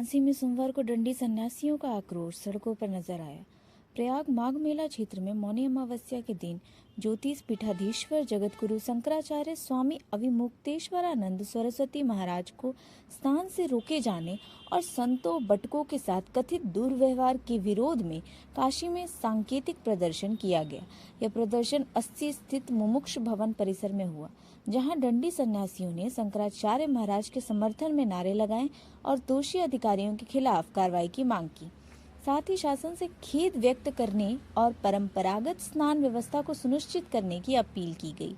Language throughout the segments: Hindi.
झांसी में सोमवार को दंडी सन्यासियों का आक्रोश सड़कों पर नजर आया। प्रयाग माघ मेला क्षेत्र में मौनी अमावस्या के दिन ज्योतिष पीठाधीश्वर जगतगुरु शंकराचार्य स्वामी अविमुक्तेश्वरानंद सरस्वती महाराज को स्नान से रोके जाने और संतों बटकों के साथ कथित दुर्व्यवहार के विरोध में काशी में सांकेतिक प्रदर्शन किया गया। यह प्रदर्शन 80 स्थित मुमुक्ष भवन परिसर में हुआ, जहां दंडी सन्यासियों ने शंकराचार्य महाराज के समर्थन में नारे लगाए और दोषी अधिकारियों के खिलाफ कार्रवाई की मांग की। साथ ही शासन से खेद व्यक्त करने और परंपरागत स्नान व्यवस्था को सुनिश्चित करने की अपील की गई।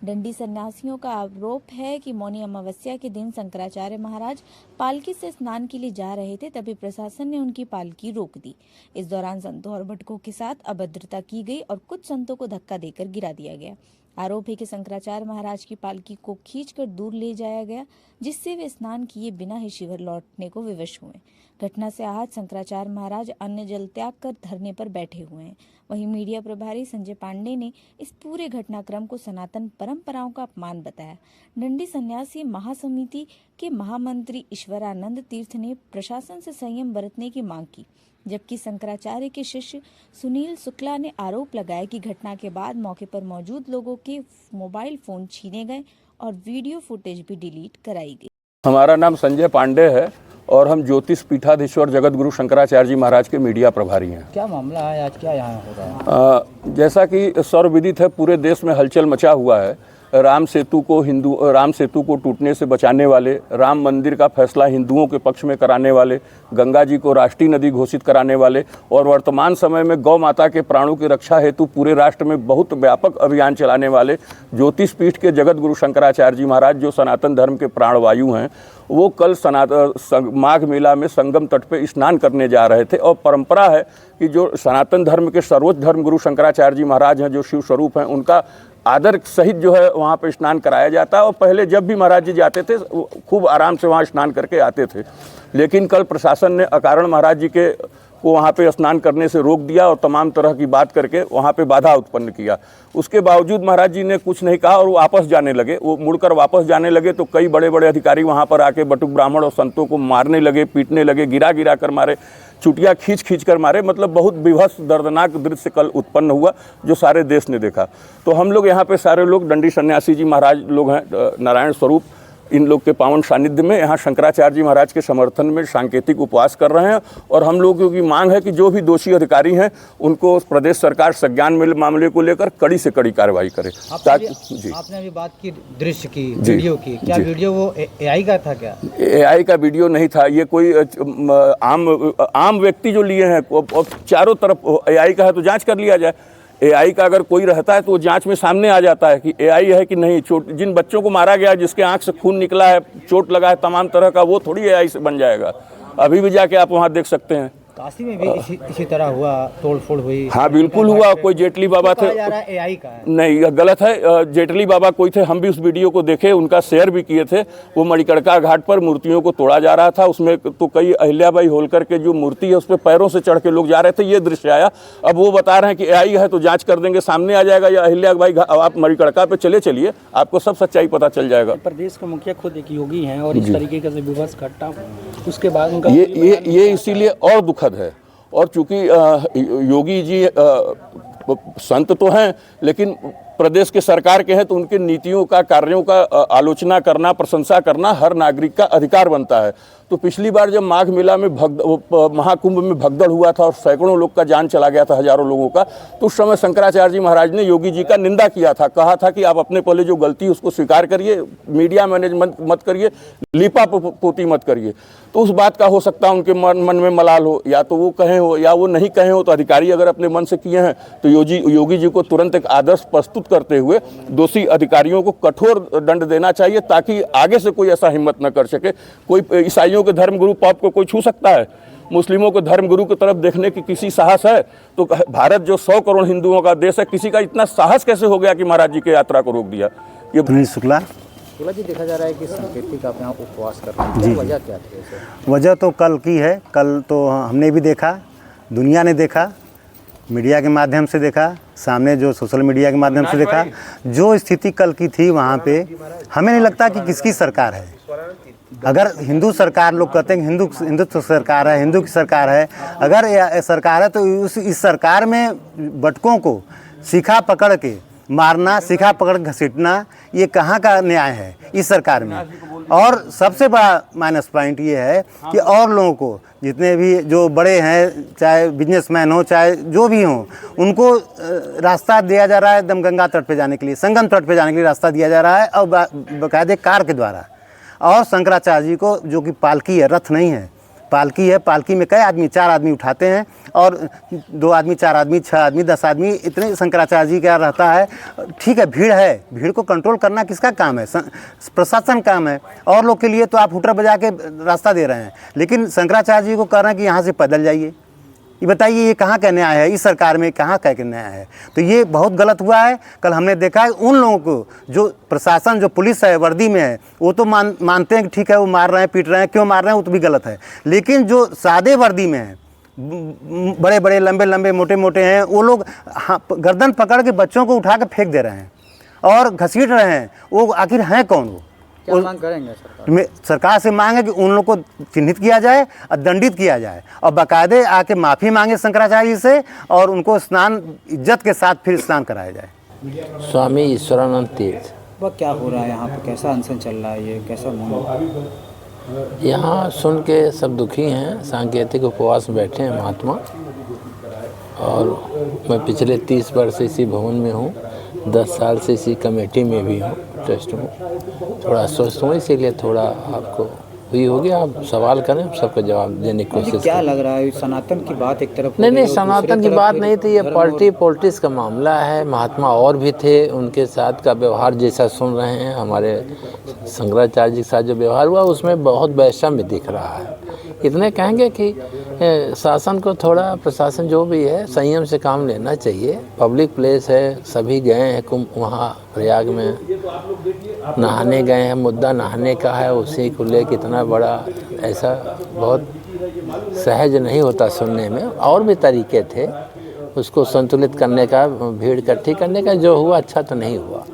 दंडी सन्यासियों का आरोप है कि मौनी अमावस्या के दिन शंकराचार्य महाराज पालकी से स्नान के लिए जा रहे थे, तभी प्रशासन ने उनकी पालकी रोक दी। इस दौरान संतों और बटकों के साथ अभद्रता की गई और कुछ संतों को धक्का देकर गिरा दिया गया। आरोप है कि शंकराचार्य महाराज की पालकी को खींचकर दूर ले जाया गया, जिससे वे स्नान किए बिना ही शिविर लौटने को विवश हुए। घटना से आहत शंकराचार्य महाराज अन्न जल त्याग कर धरने पर बैठे हुए हैं। वहीं मीडिया प्रभारी संजय पांडे ने इस पूरे घटनाक्रम को सनातन परंपराओं का अपमान बताया। दंडी सन्यासी महासमिति के महामंत्री ईश्वरानंद तीर्थ ने प्रशासन से संयम बरतने की मांग की, जबकि शंकराचार्य के शिष्य सुनील शुक्ला ने आरोप लगाया कि घटना के बाद मौके पर मौजूद लोगों के मोबाइल फोन छीने गए और वीडियो फुटेज भी डिलीट कराई गई। हमारा नाम संजय पांडे है और हम ज्योतिष पीठाधीश्वर जगतगुरु शंकराचार्य जी महाराज के मीडिया प्रभारी हैं। क्या मामला है आज, क्या यहाँ हो रहा है? जैसा कि सर्वविदित है, पूरे देश में हलचल मचा हुआ है। राम सेतु को टूटने से बचाने वाले, राम मंदिर का फैसला हिंदुओं के पक्ष में कराने वाले, गंगा जी को राष्ट्रीय नदी घोषित कराने वाले और वर्तमान समय में गौ माता के प्राणों की रक्षा हेतु पूरे राष्ट्र में बहुत व्यापक अभियान चलाने वाले ज्योतिष पीठ के जगत गुरु शंकराचार्य जी महाराज, जो सनातन धर्म के प्राणवायु हैं, वो कल माघ मेला में संगम तट पे स्नान करने जा रहे थे। और परंपरा है कि जो सनातन धर्म के सर्वोच्च धर्म गुरु शंकराचार्य जी महाराज हैं, जो शिव स्वरूप हैं, उनका आदर सहित जो है वहाँ पे स्नान कराया जाता है। और पहले जब भी महाराज जी जाते थे खूब आराम से वहाँ स्नान करके आते थे, लेकिन कल प्रशासन ने अकारण महाराज जी को वहाँ पे स्नान करने से रोक दिया और तमाम तरह की बात करके वहाँ पे बाधा उत्पन्न किया। उसके बावजूद महाराज जी ने कुछ नहीं कहा और वो वापस जाने लगे। वो मुड़कर वापस जाने लगे तो कई बड़े बड़े अधिकारी वहाँ पर आके बटुक ब्राह्मण और संतों को मारने लगे, पीटने लगे, गिरा कर मारे, चुटिया खींच कर मारे। मतलब बहुत विभत्स दर्दनाक दृश्य कल उत्पन्न हुआ, जो सारे देश ने देखा। तो हम लोग यहाँ पे सारे लोग दंडी सन्यासी जी महाराज लोग हैं, नारायण स्वरूप, इन लोग के पावन सानिध्य में यहाँ शंकराचार्य जी महाराज के समर्थन में सांकेतिक उपवास कर रहे हैं। और हम लोगों की मांग है कि जो भी दोषी अधिकारी हैं उनको प्रदेश सरकार संज्ञान में मामले को लेकर कड़ी से कड़ी कार्रवाई करे। आपने अभी बात की दृश्य की, वीडियो की, क्या वीडियो वो एआई का था? क्या एआई का वीडियो नहीं था, ये कोई आम व्यक्ति जो लिए हैं। और चारों तरफ एआई का है तो जाँच कर लिया जाए। एआई का अगर कोई रहता है तो वो जांच में सामने आ जाता है कि एआई है कि नहीं। जिन बच्चों को मारा गया, जिसके आंख से खून निकला है, चोट लगा है तमाम तरह का, वो थोड़ी एआई से बन जाएगा। अभी भी जाके आप वहाँ देख सकते हैं। काशी में भी इसी तरह हुआ, तोड़फोड़ हुई। हाँ बिल्कुल हुआ। कोई जेटली बाबा थे, एआई का है। नहीं, यह गलत है। जेटली बाबा कोई थे, हम भी उस वीडियो को देखे, उनका शेयर भी किए थे। वो मणिकर्णिका घाट पर मूर्तियों को तोड़ा जा रहा था। उसमें तो कई अहिल्याबाई होलकर के जो मूर्ति है उस पर पैरों से चढ़ के लोग जा रहे थे, ये दृश्य आया। अब वो बता रहे हैं कि एआई है तो जाँच कर देंगे, सामने आ जाएगा। या अहिल्याबाई, आप मणिकर्णिका पे चलिए, आपको सब सच्चाई पता चल जाएगा। प्रदेश का मुखिया खुद एक योगी हैं और इस तरीके का विवश घटना, उसके बाद उनका ये इसीलिए और दुखद है। और चूंकि योगी जी संत तो हैं, लेकिन प्रदेश के सरकार के हैं, तो उनके नीतियों का, कार्यों का आलोचना करना, प्रशंसा करना हर नागरिक का अधिकार बनता है। तो पिछली बार जब माघ मेला में महाकुंभ में भगदड़ हुआ था और सैकड़ों लोग का जान चला गया था, हजारों लोगों का, तो उस समय शंकराचार्य जी महाराज ने योगी जी का निंदा किया था। कहा था कि आप अपने पहले जो गलती उसको स्वीकार करिए, मीडिया मैनेजमेंट मत करिए, लिपा पोती मत करिए। तो उस बात का हो सकता है उनके मन में मलाल हो, या तो वो कहें हो या वो नहीं कहें हो। तो अधिकारी अगर अपने मन से किए हैं तो योगी जी को तुरंत एक आदर्श प्रस्तुत करते हुए दोषी अधिकारियों को कठोर दंड देना चाहिए, ताकि आगे से कोई ऐसा हिम्मत न कर सके। कोई ईसाइयों के धर्मगुरु पॉप को कोई छू सकता है? मुस्लिमों के धर्मगुरु की तरफ देखने की किसी साहस है? तो भारत जो 100 करोड़ हिंदुओं का देश है, किसी का इतना साहस कैसे हो गया कि महाराज जी की यात्रा को रोक दिया? ये शुक्ला जी, देखा जा रहा है कि सांकेतिक आप यहाँ उपवास कर रहे हैं, वजह क्या थी? वजह तो कल की है। कल तो हमने भी देखा, दुनिया ने देखा, मीडिया के माध्यम से देखा, सामने जो सोशल मीडिया के माध्यम से देखा। जो स्थिति कल की थी वहाँ पे, हमें नहीं लगता कि किसकी सरकार है। अगर हिंदू सरकार, लोग कहते हैं कि हिंदुत्व सरकार है, हिंदू की सरकार है, अगर यह सरकार है तो इस सरकार में बटकों को शिखा पकड़ के मारना, शिखा पकड़ घसीटना, ये कहाँ का न्याय है इस सरकार में। और सबसे बड़ा माइनस पॉइंट ये है कि और लोगों को, जितने भी जो बड़े हैं, चाहे बिजनेसमैन हो चाहे जो भी हों, उनको रास्ता दिया जा रहा है दमगंगा तट पे जाने के लिए, संगम तट पे जाने के लिए रास्ता दिया जा रहा है, और बाकायदे कार के द्वारा। और शंकराचार्य जी को, जो कि पालकी है, रथ नहीं है, पालकी है, पालकी में कई आदमी, 4 आदमी उठाते हैं, और 2 आदमी, 4 आदमी, 6 आदमी, 10 आदमी, इतने शंकराचार्य जी का रहता है। ठीक है, भीड़ है, भीड़ को कंट्रोल करना किसका काम है? प्रशासन काम है। और लोग के लिए तो आप हुटर बजा के रास्ता दे रहे हैं, लेकिन शंकराचार्य जी को कह रहे हैं कि यहाँ से पैदल जाइए। ये बताइए, ये कहाँ का न्याय है? इस सरकार में कहाँ का न्याय है? तो ये बहुत गलत हुआ है। कल हमने देखा है उन लोगों को, जो प्रशासन, जो पुलिस है, वर्दी में है, वो तो मानते हैं कि ठीक है, वो मार रहे हैं, पीट रहे हैं, क्यों मार रहे हैं, वो तो भी गलत है। लेकिन जो सादे वर्दी में है, बड़े बड़े, लंबे लंबे, मोटे मोटे हैं, वो लोग गर्दन पकड़ के बच्चों को उठा के फेंक दे रहे हैं और घसीट रहे हैं। वो आखिर हैं कौन? वो क्या मांग करेंगे सरकार? सरकार से मांग है कि उन लोग को चिन्हित किया जाए और दंडित किया जाए, और बाकायदे आके माफ़ी मांगे शंकराचार्य जी से, और उनको स्नान इज्जत के साथ फिर स्नान कराया जाए। स्वामी ईश्वरानंद तीर्थ। वह क्या हो रहा है यहाँ पे? कैसा अनशन चल रहा है? ये कैसा माहौल? यहाँ सुन के सब दुखी हैं। सांकेतिक उपवास बैठे हैं महात्मा, और मैं पिछले 30 वर्ष से इसी भवन में हूँ, 10 साल से इसी कमेटी में भी हूँ, ट्रस्ट हूँ। थोड़ा अस्वस्थ हूँ, इसीलिए थोड़ा आपको हुई होगी। आप सवाल करें, सबका जवाब देने की कोशिश। क्या लग रहा है, सनातन की बात एक तरफ? नहीं, सनातन की बात नहीं थी, ये पॉलिटिक्स का मामला है। महात्मा और भी थे, उनके साथ का व्यवहार जैसा सुन रहे हैं, हमारे शंकराचार्य जी के साथ जो व्यवहार हुआ उसमें बहुत वैषम्य दिख रहा है। इतने कहेंगे कि शासन को थोड़ा, प्रशासन जो भी है, संयम से काम लेना चाहिए। पब्लिक प्लेस है, सभी गए हैं कुंभ, वहाँ प्रयाग में नहाने गए हैं, मुद्दा नहाने का है, उसी को लेकर इतना बड़ा, ऐसा बहुत सहज नहीं होता सुनने में। और भी तरीके थे उसको संतुलित करने का, भीड़ इकट्ठी करने का। जो हुआ अच्छा तो नहीं हुआ।